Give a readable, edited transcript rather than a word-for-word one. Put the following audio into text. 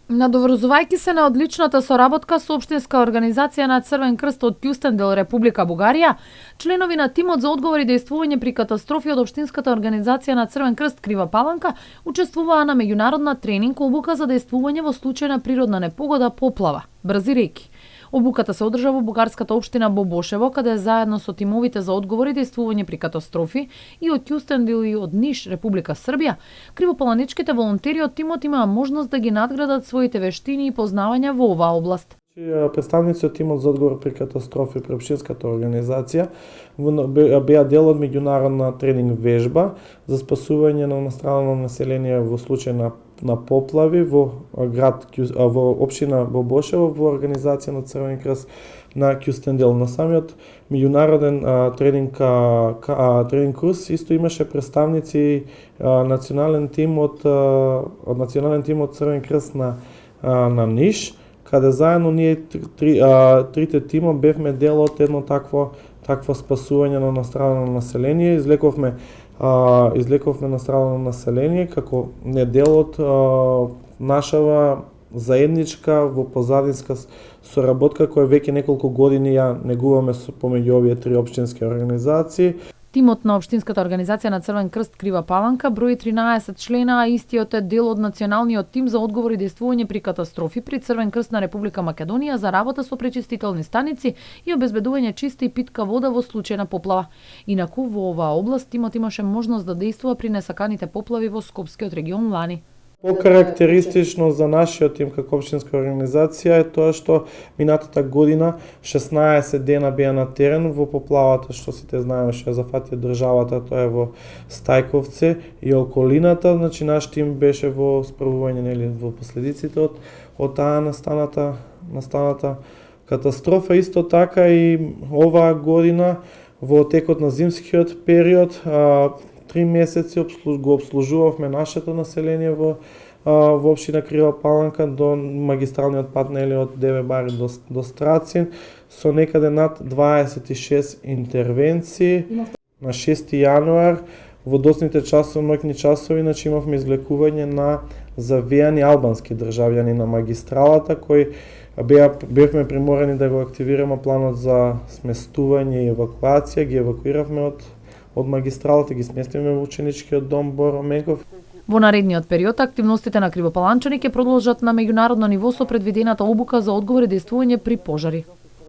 Надоврзувајќи се на одличната соработка со Општинска организација на Црвен крст од Кјустендил, Република Бугарија, членови на тимот за одговор и дејствување при катастрофи од Општинската организација на Црвен крст Крива Паланка учествуваа на меѓународна тренинг обука за дејствување во случај на природна непогода поплава, брзи реки. Обуката се одржа во бугарската општина Бобошево, каде заедно со тимовите за одговор и дејствување при катастрофи и од Кјустендил и од Ниш, Република Србија, кривопаланичките волонтери од тимот имаа можност да ги надградат своите вештини и познавања во оваа област. Представници од тимот за одговор при катастрофи при Општинската организација беа дел од меѓународна тренинг вежба за спасување на настрадано население во случај на поплави во општина Бобошево во организација на Црвен крст на Кјустендил. На самиот меѓународен тренинг курс исто имаше представници национален тим од Црвен крст на Ниш, каде заедно ние трите тима бевме дел од едно такво спасување на настрадано население. Излековме настрадано население како не дел од нашава заедничка во позадинска соработка која веќе неколку години ја негуваме помеѓу овие три општински организации. Тимот на Општинската организација на Црвен крст Крива Паланка брои 13 члена, а истиот е дел од националниот тим за одговор и дејствување при катастрофи при Црвен крст на Република Македонија за работа со пречистителни станици и обезбедување чиста и питка вода во случај на поплава. Инаку во оваа област тимот имаше можност да дејствува при несаканите поплави во Скопскиот регион лани. Покарактеристично за нашиот тим како општинска организација е тоа што минатата година 16 дена беа на терен во поплавата што сите знаеме што ја зафати државата, тоа е во Стајковце и околината. Значи наш тим беше во справување во последиците од таа настаната катастрофа. Исто така и оваа година во текот на зимскиот период 3 месеци го обслужувавме нашето население во општина Крива Паланка до магистралниот пат од Деве бари до Страцин со некаде над 26 интервенции. На 6 јануар во доцните часови, ноќни часови, значи имавме извлекување на завеани албански државјани на магистралата кои бевме приморени да го активираме планот за сместување и евакуација, ги евакуиравме од магистралата, ги сместиме во ученичкиот дом Боро Менков. Во наредниот период активностите на кривопаланчани ќе продолжат на меѓународно ниво со предвидената обука за одговор и дејствување при пожари.